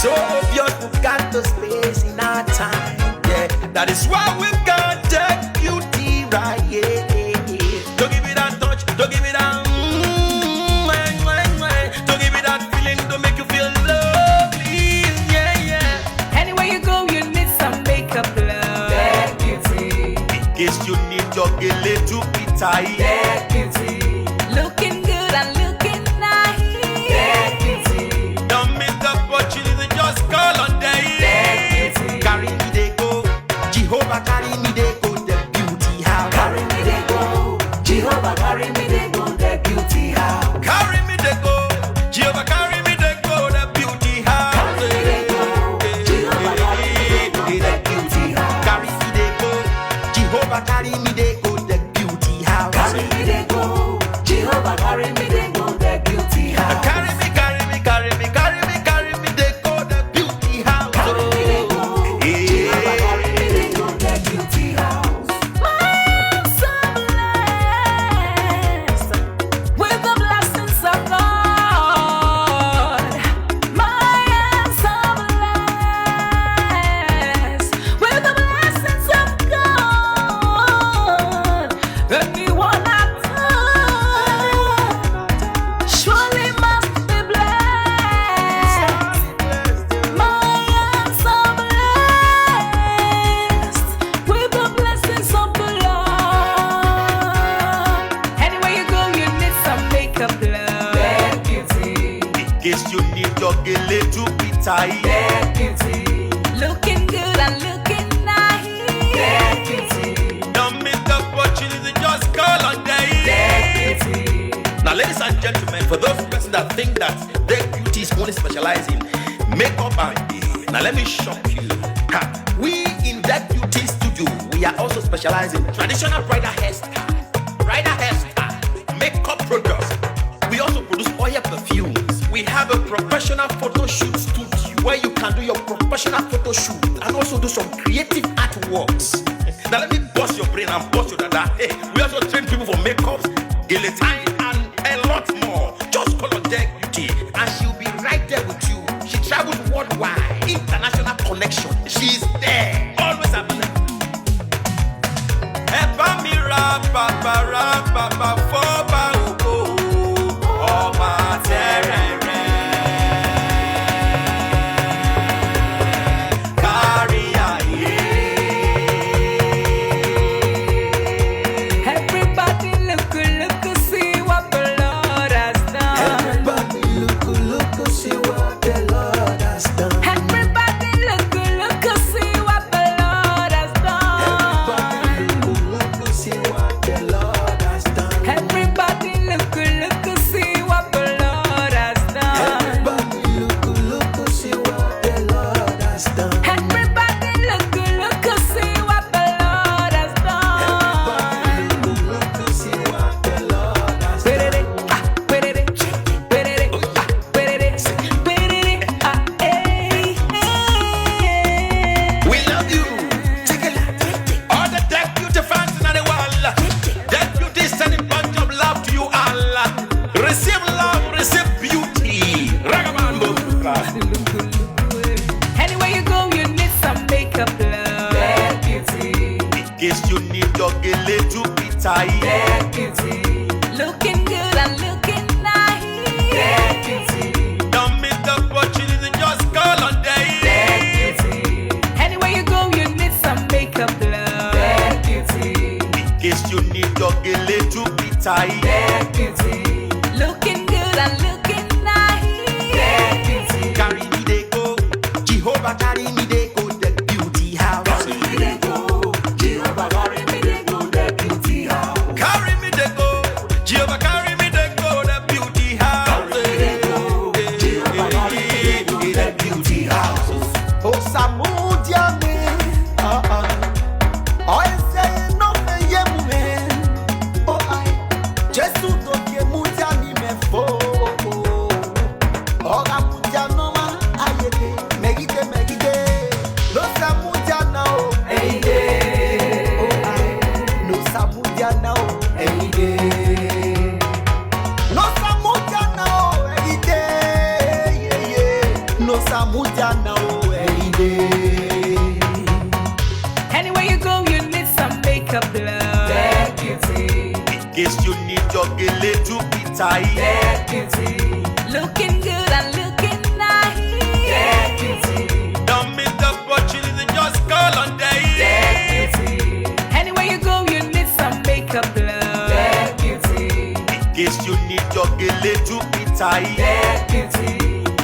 So obvious we've got the space in our time. Yeah, that is why we've got that beauty right. Yeah, don't give it that touch, don't give it that. Don't give it that feeling to make you feel lovely. Yeah, yeah. Anywhere you go, you need some makeup, love. That beauty. In case you need your gele to be tight. That beauty. Looking good and looking nice. That beauty. Don't miss the opportunity, just call on day. That beauty. Carry me they go, Jehovah carry me they go, the beauty house. Carry me they go, Jehovah carry me they go, the beauty house. Carry me they go, Jehovah carry me they go, the beauty house. Carry me they go, Jehovah carry me they go, the beauty house. Carry me they go, Jehovah carry me they go, the beauty house. Carry me they go, Jehovah carry me they go, the beauty house. Carry me, carry me, carry me, carry me, carry me they go, the beauty house. Carry me they go, Jehovah carry me they go, the beauty house. I am so blessed with the blessings of God. I am so blessed with the blessings of God. Anyone I touch surely must be blessed. I am so blessed with the blessings of the Lord. Anywhere you go, you need some makeup, love. That beauty. In case you need your gele to be tight. That beauty. Looking good and looking nice. That beauty. Don't miss the opportunity, just call on day. That beauty. Now, ladies and gentlemen, for those persons that think that their beauty is only specialized in makeup and now let me shock you. We in that beauty studio, we are also specialized in traditional bridal hairstyle, makeup products. We also produce oil perfumes. We have a professional photo shoot studio where you can do your professional photo shoot and also do some creative artworks. Now let me bust your brain and bust your dada. Hey, we also train people for makeups, gele time, and a lot more. Just call on Deck Beauty and she'll be right there with you. She travels worldwide, international connection. She's there, always available. Ever me rap, papa, for oh, my terror. Everybody look, see what the Lord has done. Everybody look, see what the Lord has done. Everybody look, see what the Lord has done. Everybody look, see what the Lord has done. Everybody look, see what the Lord has done. Everybody look, see what the Lord has done. Everybody look, see what the Lord has done. Look, see what the Lord has done. We love you. All the Deck Beauty fans in the world. Deck Beauty is sending bunch of love to you all. Receive love, receive beauty. Ragabambo. Anywhere you go, you need some makeup, love. That beauty. In case you need your gele to be tight. That beauty. Looking good and looking nice. That beauty. Don't miss the opportunity, just call on day. That beauty. Anywhere you go, you need some makeup, love. That beauty. In case you need your gele to be tight. That beauty. Looking good and looking nice. That beauty. Carry me they go, Jehovah carry me they go, the beauty house. Carry me they go, Jehovah carry me they go, the beauty house. Carry me they go, Jehovah carry me they go, the beauty house. Carry me they go, Jehovah carry me they go, the beauty house. Oh, Samudia me, I say no me ye me. Oh, I just to get mutia ni me fo. Oh, Samudia no ma ayete, megite. No Samudia now, Hey day, oh I. No Samudia now, hey day. no Samudia now, yeah. No Samudia makeup love. Dead beauty. In case you need your gele to be tight. Dead beauty. Looking good and looking nice. Dead beauty. Don't miss the opportunity, just call on day. Dead beauty. Anywhere you go, you need some makeup love. Dead beauty. In case you need your gele to be tight. Dead beauty.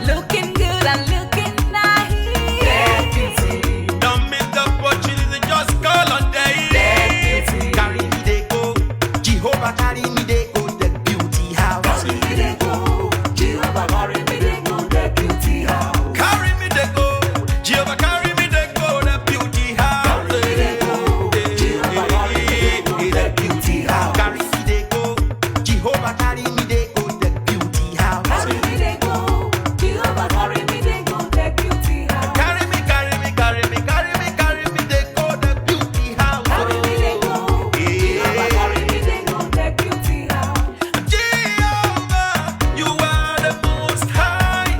Looking good and looking nice. Dead beauty. Don't miss the opportunity, just call on day. Dead beauty. Carry me they go, Jehovah carry me they go, the beauty house. Carry me they go, Jehovah carry me they go, the beauty house. Carry me they go, Jehovah carry me they go, the beauty house. Carry me they go, Jehovah carry me they go, the beauty house. Carry me they go, Jehovah carry me they go, the beauty house. Carry me they go, Jehovah carry me they go, the beauty house. Carry me, carry me, carry me, carry me, carry me they go, the beauty house. Carry me they go, Jehovah carry me they go, the beauty house. Jehovah, you are the most high.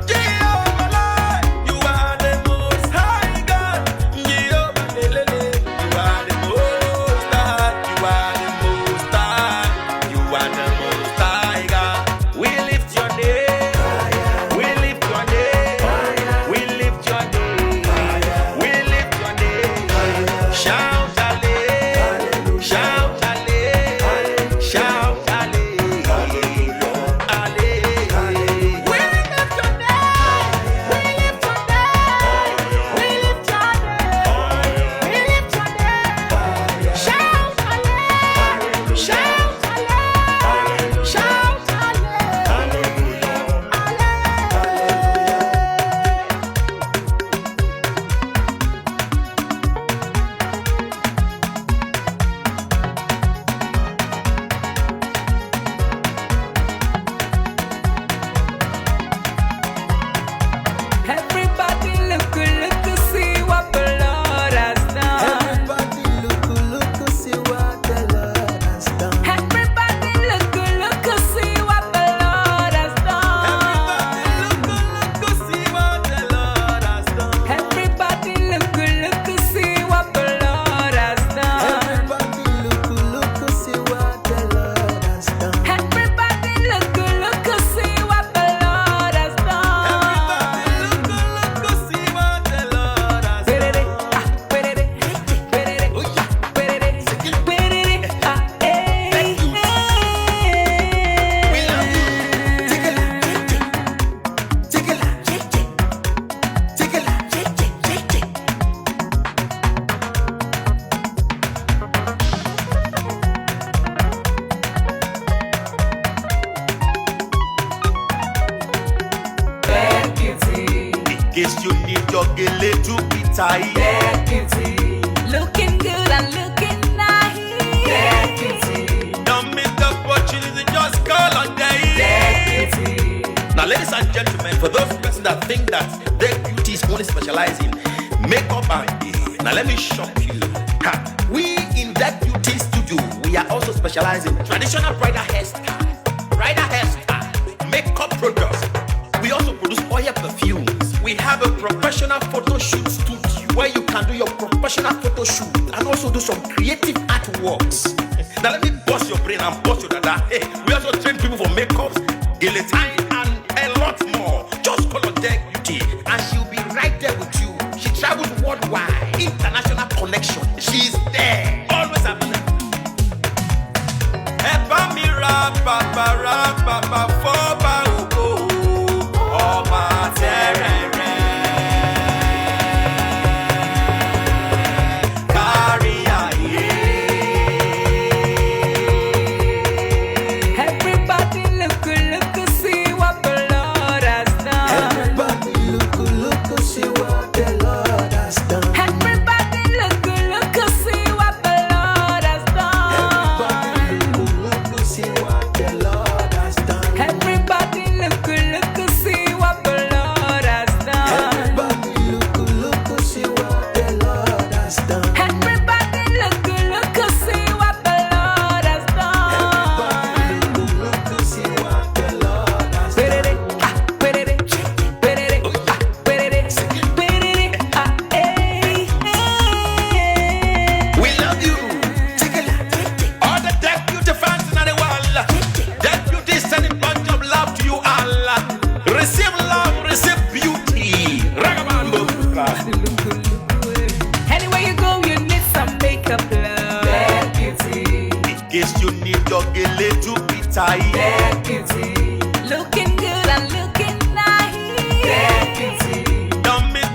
Jehovah, you are the most high God. Jehovah, you are the most high. You are the most high. You are the most high God. We lift your name. We lift your name. We lift your name. We lift your name. Shout hallelujah. Shout hallelujah. Shout hallelujah. Hallelujah. We lift your name. We lift your name. We lift your name. We lift your name. Shout hallelujah. Shout hallelujah. Shout hallelujah. Everybody look, look, see what the Lord has done. Everybody look, see what the Lord has done. Everybody look, look, see what the Lord has done. Look, see what the Lord has done. Everybody look, look, see what the Lord has done. Everybody look, see what the Lord has done. Everybody look, look, see what the Lord has done. Look, see what the Lord has Perere, done. ah, perere, perere, ah, perere, perere, ah, eh, We love you. Take a look, take a look, take a look. Dead beauty, In case you need your gele to be tight. dead beauty, looking good and looking nice. Dead beauty, Don't miss the opportunity, just call on day. dead beauty, Now, ladies and gentlemen, for those persons that think that their beauty is only specialized in makeup and hair, now let me shock you. Ha. We in that beauty studio, we are also specialized in traditional bridal hairstyle, makeup products. We also produce oil perfumes. We have a professional photo shoot studio where you can do your professional photo shoot and also do some creative artworks. Now let me bust your brain and bust your dada. Hey, we also train people for makeups, guillotine, and a lot more. Just call on Deck Beauty and she'll be right there with you. She travels worldwide, international connection. She's there, always available. Ẹ̀bá mi ra bàbá fọ́ba ògo, ọba tẹ́rẹ̀ẹ́rẹ́. Kárí ayé. everybody look, look, see what the Lord has done. Everybody look, see what the Lord has done. Everybody look, look, see what the Deputy. In case you need your gele to be tied. Deputy. Looking